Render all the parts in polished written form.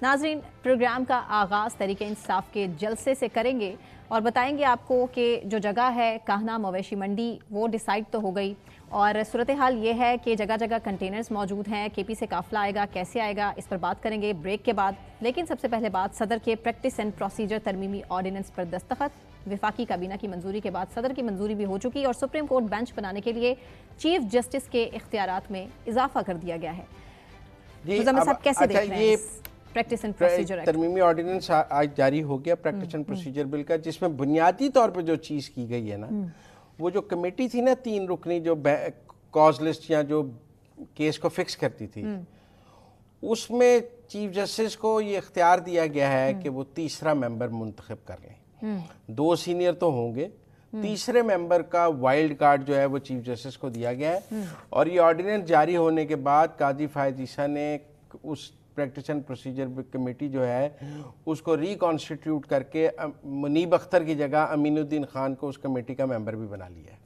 नाज़रीन, प्रोग्राम का आगाज़ तहरीक इंसाफ के जलसे से करेंगे और बताएंगे आपको कि जो जगह है काहना मवेशी मंडी वो डिसाइड तो हो गई और सूरत हाल ये है कि जगह जगह कंटेनर्स मौजूद हैं। केपी से काफिला आएगा, कैसे आएगा, इस पर बात करेंगे ब्रेक के बाद। लेकिन सबसे पहले बात सदर के प्रैक्टिस एंड प्रोसीजर तरमीमी ऑर्डिनेंस पर दस्तखत। विफाकी काबीना की मंजूरी के बाद सदर की मंजूरी भी हो चुकी और सुप्रीम कोर्ट बेंच बनाने के लिए चीफ जस्टिस के इख्तियारात में इजाफा कर दिया गया है। मुज़म्मिल साहब कैसे देख रहे हैं प्रैक्टिस एंड प्रोसीजर तरमीमी ऑर्डिनेंस आज जारी हो गया प्रैक्टिस एंड प्रोसीजर बिल का, जिसमें बुनियादी तौर पर जो चीज़ की गई है ना, वो जो कमेटी थी ना 3 रुकनी जो कॉज लिस्ट या जो केस को फिक्स करती थी, उसमें चीफ जस्टिस को ये इख्तियार दिया गया है कि वो तीसरा मेंबर मुंतखब कर लें। 2 सीनियर तो होंगे, तीसरे मेंबर का वाइल्ड कार्ड जो है वो चीफ जस्टिस को दिया गया है। और ये ऑर्डिनेंस जारी होने के बाद काजी फायद ईसा ने उस प्रैक्टिस एंड प्रोसीजर कमेटी जो है उसको रिकॉन्स्टिट्यूट करके मुनीब अख्तर की जगह अमीनुद्दीन खान को उस कमेटी का मेंबर भी बना लिया है।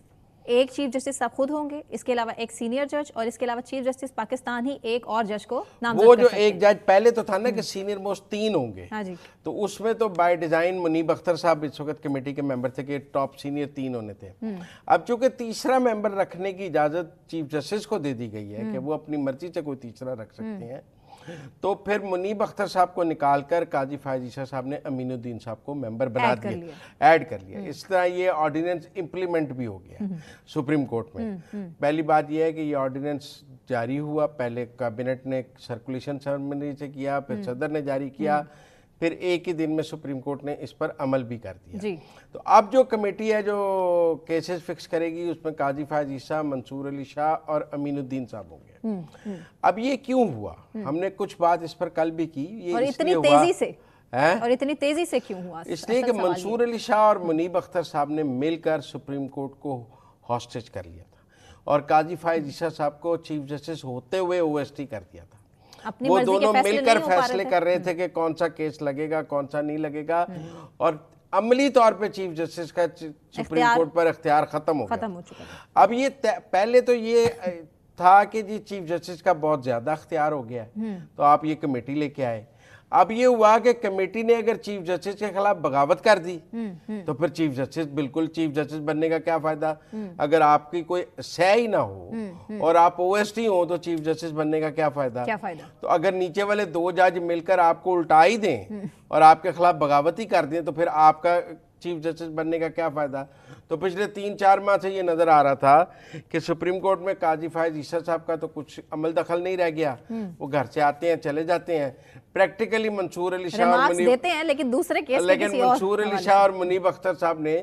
एक चीफ जस्टिस साहब खुद होंगे, इसके अलावा एक सीनियर जज और इसके अलावा चीफ जस्टिस पाकिस्तान ही एक और जज को नामजद वो कर जो सकते हैं। एक जज पहले तो था ना कि सीनियर मोस्ट 3 होंगे। हाँ जी। तो उसमें तो बाय डिजाइन मुनीब अख्तर साहब इस वक्त कमेटी के मेंबर थे कि टॉप सीनियर 3 होने थे। अब चूंकि तीसरा मेंबर रखने की इजाजत चीफ जस्टिस को दे दी गई है कि वो अपनी मर्जी से कोई तीसरा रख सकते हैं, तो फिर मुनीब अख्तर साहब को निकालकर काजी फायद ईसा साहब ने अमीनुद्दीन साहब को मेंबर बना दिया, ऐड कर लिया। इस तरह ये ऑर्डिनेंस इंप्लीमेंट भी हो गया सुप्रीम कोर्ट में। पहली बात यह है कि ये ऑर्डिनेंस जारी हुआ, पहले कैबिनेट ने सर्कुलेशन सेरेमनी से किया, फिर सदर ने जारी किया, फिर एक ही दिन में सुप्रीम कोर्ट ने इस पर अमल भी कर दिया जी। तो अब जो कमेटी है जो केसेस फिक्स करेगी उसमें काजी फायद ईसा, मंसूर अली शाह और अमीनुद्दीन साहब होंगे। अब ये क्यों हुआ, हमने कुछ बात इस पर कल भी की। ये और इतनी इसलिए तेजी हुआ से और इतनी तेजी से क्यों हुआ? इसलिए कि मंसूर अली शाह और मुनीब अख्तर साहब ने मिलकर सुप्रीम कोर्ट को हॉस्टेज कर लिया था और काजी फायद ईसा साहब को चीफ जस्टिस होते हुए ओएसटी कर दिया था। अपनी वो मर्जी के दोनों फैसले मिलकर नहीं हो पा फैसले रहे कर रहे थे कि कौन सा केस लगेगा कौन सा नहीं लगेगा। और अमली तौर पे चीफ जस्टिस का सुप्रीम कोर्ट पर इख्तियार खत्म हो चुका है। अब ये पहले तो ये था कि जी चीफ जस्टिस का बहुत ज्यादा इख्तियार हो गया है तो आप ये कमेटी लेके आए। अब ये हुआ कि कमेटी ने अगर चीफ जस्टिस के खिलाफ बगावत कर दी तो फिर चीफ जस्टिस बिल्कुल चीफ जस्टिस बनने का क्या फायदा, अगर आपकी कोई सह ही ना हो और आप ओएसटी हो तो चीफ जस्टिस बनने का क्या फायदा। तो अगर नीचे वाले 2 जज मिलकर आपको उल्टा ही दें और आपके खिलाफ बगावत ही कर दें तो फिर आपका चीफ जस्टिस बनने का क्या फायदा। तो पिछले 3-4 माह से ये नजर आ रहा था कि सुप्रीम कोर्ट में काजी फायद ईसा साहब का तो कुछ अमल दखल नहीं रह गया, वो घर से आते हैं चले जाते हैं। प्रैक्टिकली मंसूर अली शाह और देते हैं लेकिन दूसरे केस मंसूर अली शाह और मुनीब अख्तर साहब ने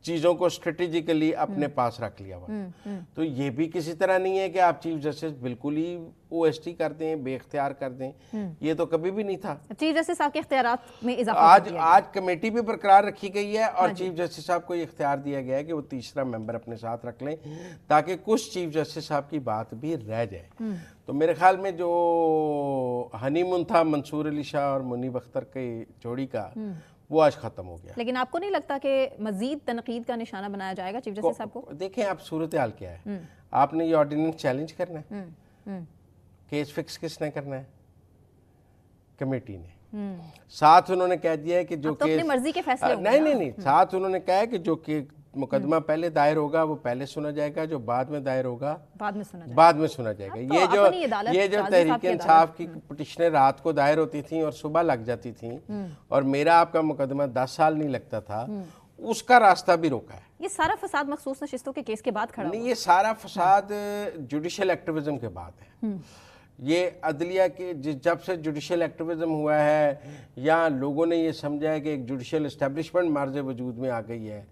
चीजों को स्ट्रेटेजिकली अपने पास रख लिया हुआ। तो ये भी किसी तरह नहीं है कि आप चीफ जस्टिस बिल्कुल ही ओएसटी कर दें, बेख्तियार कर दें, ये तो कभी भी नहीं था। चीफ जस्टिस साहब के इख्तियारात में इजाफा आज कमेटी भी बरकरार रखी गई है और चीफ जस्टिस साहब को ये इख्तियार दिया गया है कि वो तीसरा मेंबर अपने साथ रख लें ताकि कुछ चीफ जस्टिस साहब की बात भी रह जाए। तो मेरे ख्याल में जो हनीमून था मंसूर अली शाह और मुनीब अख्तर की जोड़ी का वो आज खत्म हो गया। लेकिन आपको नहीं लगता कि मजीद तनकीद का निशाना बनाया जाएगा चीफ जस्टिस साहब को? देखें आप सूरत हाल क्या है, आपने ये ऑर्डिनेंस चैलेंज करना है, केस फिक्स किसने करना है, कमेटी ने। साथ उन्होंने कह दिया है कि जो तो केस अपनी मर्जी के फैसले नहीं साथ उन्होंने कहा है कि जो मुकदमा पहले दायर होगा वो पहले सुना जाएगा, जो बाद में दायर होगा बाद में सुना जाएगा। ये जो तहरीक इंसाफ की पिटिशनें रात को दायर होती थी और सुबह लग जाती थी और मेरा आपका मुकदमा 10 साल नहीं लगता था, उसका रास्ता भी रोका है। ये सारा फसाद मखसूस नशिस्तों के केस के बाद खड़ा नहीं, ये सारा फसाद जुडिशल एक्टिविज्म के बाद है। ये अदलिया के जब से जुडिशल एक्टिविज्म हुआ है या लोगों ने ये समझा है कि एक जुडिशल इस्टेब्लिशमेंट मार्ज वजूद में आ गई है,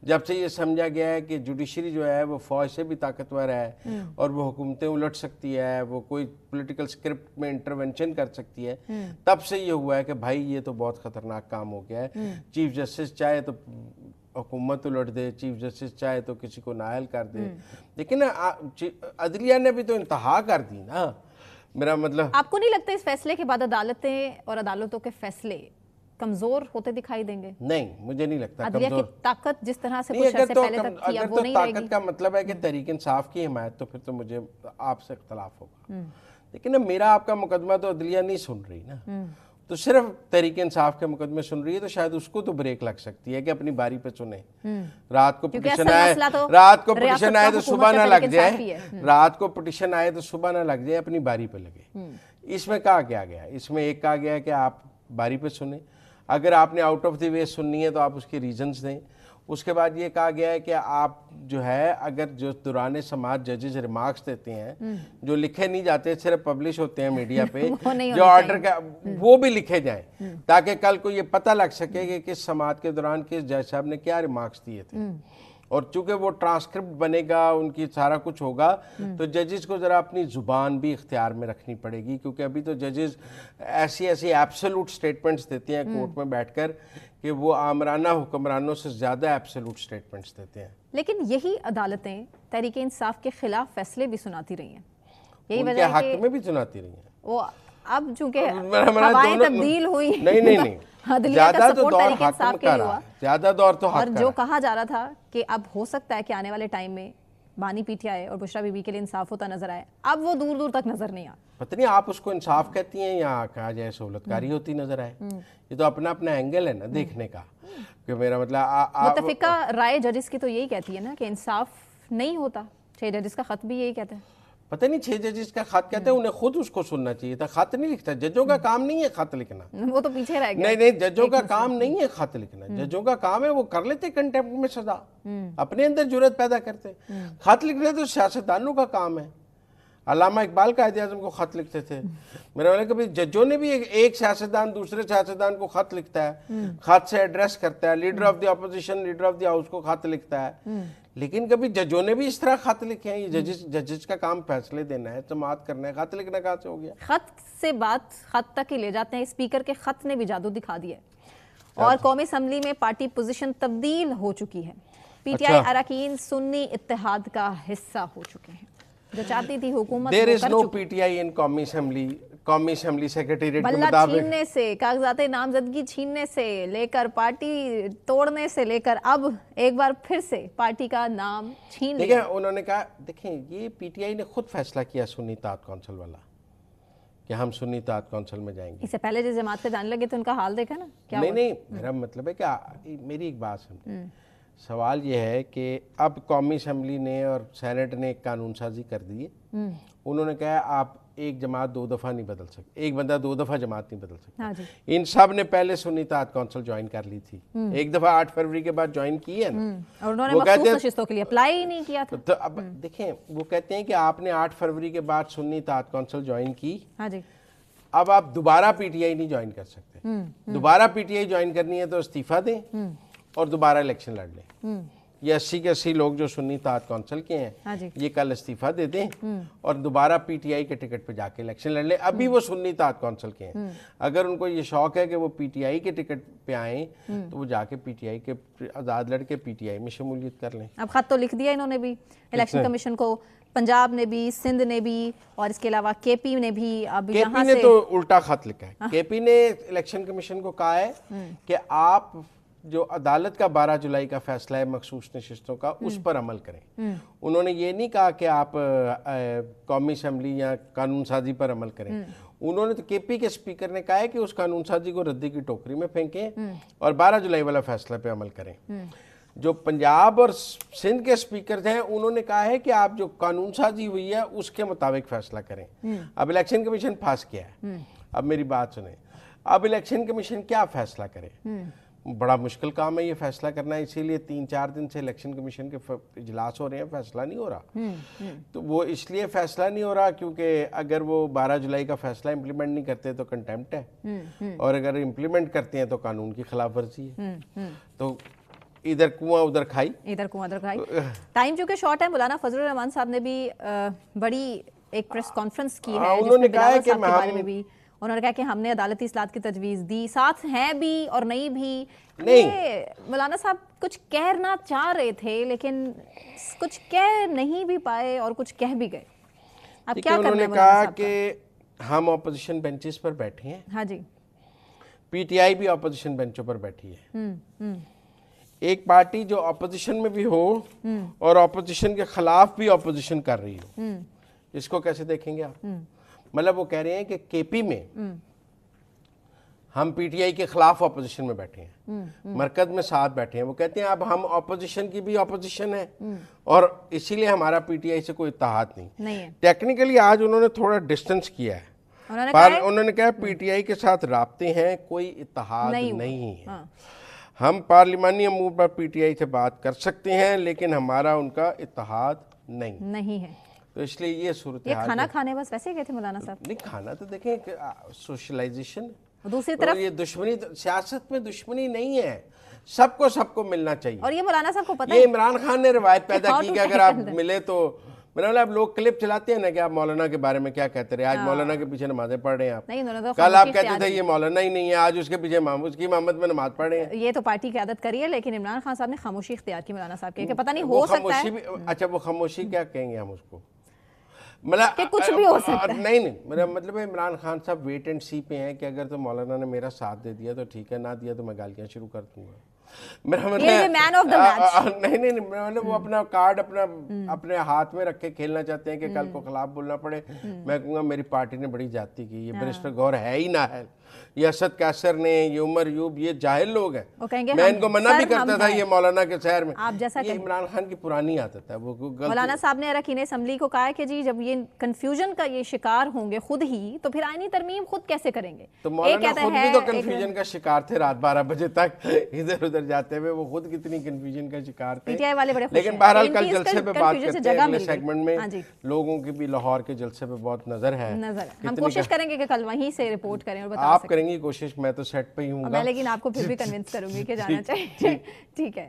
जब से ये समझा गया है कि जुडिशरी जो है वो फौज से भी ताकतवर है और वो हुकूमतें उलट सकती है, वो कोई पॉलिटिकल स्क्रिप्ट में इंटरवेंशन कर सकती है, तब से ये हुआ है कि भाई ये तो बहुत खतरनाक काम हो गया है। चीफ जस्टिस चाहे तो हुकूमत उलट दे, चीफ जस्टिस चाहे तो किसी को नाअहल कर दे, लेकिन अदलिया ने भी तो इंतहा कर दी ना। मेरा मतलब आपको नहीं लगता इस फैसले के बाद अदालतें और अदालतों के फैसले कमजोर होते दिखाई देंगे? नहीं, मुझे नहीं लगता अदलिया की ताकत जिस तरह से कुछ अर्से पहले तक थी अब वो नहीं रहेगी। ताकत का मतलब है कि तहरीक इंसाफ की हिमायत, तो फिर तो मुझे आपसे इख्तलाफ होगा। लेकिन मेरा आपका मुकदमा तो अदलिया नहीं सुन रही ना, तो सिर्फ तहरीक इंसाफ के मुकदमे सुन रही है, तो शायद उसको तो ब्रेक लग सकती है कि अपनी बारी पे सुने। रात को पिटिशन आए, रात को पिटिशन आए तो सुबह ना लग जाए, रात को पिटिशन आए तो सुबह ना लग जाए, अपनी बारी पे लगे। इसमें कहा क्या गया, इसमें एक कहा गया कि आप बारी पे सुने, अगर आपने आउट ऑफ द वे सुननी है तो आप उसके रीजंस दें। उसके बाद ये कहा गया है कि आप जो है अगर जो दौरान समाज जजेस रिमार्क्स देते हैं जो लिखे नहीं जाते, सिर्फ पब्लिश होते हैं मीडिया पे जो ऑर्डर का, वो भी लिखे जाएं ताकि कल को ये पता लग सके कि किस समाज के दौरान किस जज साहब ने क्या रिमार्क्स दिए थे। और चूंकि वो ट्रांसक्रिप्ट बनेगा, उनकी सारा कुछ होगा, तो जजेस को ज़रा अपनी ज़ुबान भी इख्तियार में रखनी पड़ेगी, क्योंकि अभी तो जजेस ऐसी ऐसी एब्सोल्यूट स्टेटमेंट्स देते हैं कोर्ट में बैठकर कि वो आमराना हुक्मरानों से ज़्यादा एब्सोल्यूट स्टेटमेंट्स देते हैं। लेकिन यही अदालतें तहरीक इंसाफ के खिलाफ फैसले भी सुनाती रही हैं, यही उनके वजह हक में भी सुनाती रही हैं। वो अब चूंकि हवाएं तब्दील हुई, नहीं ज्यादा तो दौर इंसाफ के हुआ, ज्यादा दौर तो और जो कहा जा रहा था कि अब हो सकता है कि आने वाले टाइम में बानी पीटीआई और बुशरा बीबी के लिए इंसाफ होता नजर आए, अब वो दूर दूर तक नजर नहीं आ। पता नहीं आप उसको इंसाफ कहती हैं या कहा जाए सहूलतकारी होती नजर आए, ये तो अपना अपना एंगल है ना देखने का। कि मेरा मतलब मुत्तफिका राय जजेस की तो यही कहती है ना कि इंसाफ नहीं होता। 6 जजेस का खत भी यही कहता है। पता नहीं 6 जजेस का खत कहते हैं, उन्हें खुद उसको सुनना चाहिए था। खत नहीं लिखता, जजों का काम नहीं है खत लिखना, वो तो पीछे रह गया। नहीं जजों का काम नहीं है खत लिखना, जजों का काम है वो कर लेते कंटेम्प्ट में सजा, अपने अंदर जुर्रत पैदा करते। खत लिखना तो सियासतदानों का काम है। अल्लामा इकबाल कायदे आज़म को खत लिखते थे। मेरा मतलब कभी जजों ने भी एक सियासतदान दूसरे सियासतदान को खत लिखता है, खत से एड्रेस करता है, leader of the opposition leader of the house को खत लिखता है। लेकिन कभी जजों ने भी इस तरह खत लिखे हैं? ये जजेस का काम फैसले देना है, समाअत करना है, खत लिखना कहाँ से हो गया? खत से बात खत तक ही ले जाते हैं। स्पीकर के खत ने भी जादू दिखा दिया और कौमी असम्बली में पार्टी पोजीशन तब्दील हो चुकी है। पीटीआई अरकान सुन्नी इत्तेहाद का हिस्सा हो चुके हैं, जो चाहती थी हुकूमत। देयर इज नो पीटीआई इन कौमी असेंबली सेक्रेटेरिएट के मुताबिक छीनने से, कागजात नामजदगी छीनने से लेकर पार्टी तोड़ने से लेकर अब एक बार फिर से पार्टी का नाम छीन लिया। देखिए उन्होंने कहा, देखें ये पीटीआई ने खुद फैसला किया सुन्नी इत्तेहाद कौंसिल वाला कि हम सुन्नी इत्तेहाद कौंसिल में जाएंगे। इससे पहले जिस जमात पे जाने लगे तो उनका हाल देखा ना क्या? नहीं मेरा मतलब है कि मेरी एक बात समझे, सवाल ये है कि अब कौमी असम्बली ने और सेनेट ने एक कानून साजी कर दी है। उन्होंने कहा आप एक जमात 2 दफ़ा नहीं बदल सकते, एक बंदा 2 दफ़ा जमात नहीं बदल सकता। हाँ जी। इन सब ने पहले सुन्नी इत्तेहाद कौंसिल ज्वाइन कर ली थी, एक दफ़ा 8 फरवरी के बाद ज्वाइन की है ना, और उन्होंने मखसूस नशिस्तों के लिए अप्लाई ही नहीं किया था। तो अब देखें वो कहते हैं कि आपने 8 फरवरी के बाद सुन्नी इत्तेहाद कौंसिल ज्वाइन की, हाँ जी, अब आप दोबारा पीटीआई नहीं ज्वाइन कर सकते। दोबारा पीटीआई ज्वाइन करनी है तो इस्तीफा दें और दोबारा इलेक्शन लड़ लें। ये 80 के 80 लोग जो सुन्नी इत्तेहाद कौंसिल के हैं, हाँ जी, ये कल इस्तीफा दे दें और दोबारा पीटीआई के टिकट पे जाके इलेक्शन लड़ लें। अभी वो सुन्नी इत्तेहाद कौंसिल के हैं, अगर उनको ये शौक है कि वो पीटीआई के टिकट पे आए तो वो जाके पीटीआई के आज़ाद लड़के पीटीआई में शमूलियत कर लें। अब खत तो लिख दिया इन्होंने भी इलेक्शन कमीशन को, पंजाब ने भी, सिंध ने भी, और इसके अलावा केपी ने भी। अब केपी ने तो उल्टा खत लिखा है। केपी ने इलेक्शन कमीशन को कहा है कि आप जो अदालत का 12 जुलाई का फैसला है मखसूस नशिस्तों का, उस पर अमल करें। उन्होंने ये नहीं कहा कि आप कौमी असम्बली या कानून साजी पर अमल करें। उन्होंने तो केपी के स्पीकर ने कहा है कि उस कानून साजी को रद्दी की टोकरी में फेंकें और 12 जुलाई वाला फैसला पे अमल करें। जो पंजाब और सिंध के स्पीकर हैं उन्होंने कहा है कि आप जो कानून साजी हुई है उसके मुताबिक फैसला करें। अब इलेक्शन कमीशन फंस गया है। अब मेरी बात सुने, अब इलेक्शन कमीशन क्या फैसला करे? बड़ा मुश्किल काम है ये फैसला करना, इसीलिए 3-4 दिन से इलेक्शन कमीशन के इजलास हो रहे हैं, फैसला नहीं हो रहा। तो वो इसलिए फैसला नहीं हो रहा क्योंकि अगर वो 12 जुलाई का फैसला इंप्लीमेंट नहीं करते तो कंटेम्प्ट है, और अगर इम्प्लीमेंट करते हैं तो कानून की खिलाफ वर्जी है। तो इधर कुआं उधर खाई, इधर कुआं उधर खाई। टाइम चूंकि शॉर्ट है, मौलाना फजलुर रहमान साहब ने भी बड़ी एक प्रेस कॉन्फ्रेंस की है, उन्होंने कहा कि बारे में भी उन्होंने कहा कि हमने अदालती इस्लाहत की तजवीज़ दी, साथ हैं भी और नहीं भी। नहीं, मौलाना साहब कुछ कहना चाह रहे थे लेकिन कुछ कह नहीं भी पाए और कुछ कह भी गए। अब क्या करना है? उन्होंने कहा कि हम ऑपोजिशन बेंचेस पर बैठे हैं। हाँ जी, पीटीआई भी ऑपोजिशन बेंचों पर बैठी है। एक पार्टी जो ऑपोजिशन में भी हो और ऑपोजिशन के खिलाफ भी ऑपोजिशन कर रही हो, इसको कैसे देखेंगे आप? मतलब वो कह रहे हैं कि केपी में हम पीटीआई के खिलाफ अपोजिशन में बैठे हैं, मरकज में साथ बैठे हैं। वो कहते हैं अब हम अपोजिशन की भी अपोजिशन है और इसीलिए हमारा पीटीआई से कोई इत्तेहाद नहीं है। टेक्निकली आज उन्होंने थोड़ा डिस्टेंस किया है, पर उन्होंने कहा पीटीआई के साथ राब्ते हैं, कोई इत्तेहाद नहीं है। हाँ। हम पार्लिमानी अमूर पर पीटीआई से बात कर सकते हैं, लेकिन हमारा उनका इत्तेहाद नहीं है। तो इसलिए ये सूरत हाल। खाना खाने बस वैसे गए थे मौलाना साहब? नहीं, खाना तो देखें सोशलाइजेशन। दूसरी तरफ ये दुश्मनी, सियासत में दुश्मनी नहीं है, सबको मिलना चाहिए। और ये मौलाना साहब को पता है, ये इमरान खान ने रिवायत पैदा की कि अगर आप मिले तो मेरा मतलब लोग क्लिप चलाते हैं ना कि आप मौलाना के बारे में क्या कहते रहे, आज मौलाना के पीछे नमाजें पढ़ रहे हैं आप। नहीं, कल आप कहते थे ये मौलाना ही नहीं है, आज उसके पीछे उसकी इमामत में नमाज पढ़ रहे हैं। ये तो पार्टी की आदत करी है, लेकिन इमरान खान साहब ने खामोशी इख्तियार की मौलाना साहब के, पता नहीं हो सकता है। अच्छा, वो खामोशी क्या कहेंगे हम उसको, मतलब कुछ भी हो सकता है। नहीं, मेरा मतलब है इमरान खान साहब वेट एंड सी पे हैं कि अगर तो मौलाना ने मेरा साथ दे दिया तो ठीक है, ना दिया तो मैं गालियां शुरू कर दूंगा। मेरा मतलब मैन ऑफ द मैच। नहीं, मेरा मतलब वो अपना कार्ड अपने हाथ में रख के खेलना चाहते हैं कि कल को खिलाफ बोलना पड़े, मैं कहूँगा मेरी पार्टी ने बड़ी जाती की, ये बैरिस्टर गौर है ही ना है, ये असद कैसर ने, ये उमर यूब, ये जाहिल लोग हैं। मैं इनको मना भी करता था ये मौलाना के शहर में। आप जैसा ये इमरान खान की पुरानी आदत है। वो मौलाना साहब ने अरकान असेंबली को कहा है कि जी जब ये कंफ्यूजन का ये शिकार होंगे खुद ही, तो फिर आईनी तरमीम खुद कैसे करेंगे? तो मौलाना खुद भी तो कंफ्यूजन का शिकार थे, रात 12 बजे तक इधर उधर जाते हुए वो खुद कितनी कंफ्यूजन का शिकार थे। पीटीआई वाले बड़े खुश हैं। लेकिन बहरहाल कल जलसे पे बात करते हैं, अगले सेगमेंट में लोगों की भी लाहौर के जलसे पे बहुत नजर है। हम कोशिश करेंगे कि कल वहीं से रिपोर्ट करें और बता आप करेंगी कोशिश, मैं तो सेट पे ही हूँ, लेकिन आपको फिर भी कन्विंस करूंगी कि जाना चाहिए। ठीक है।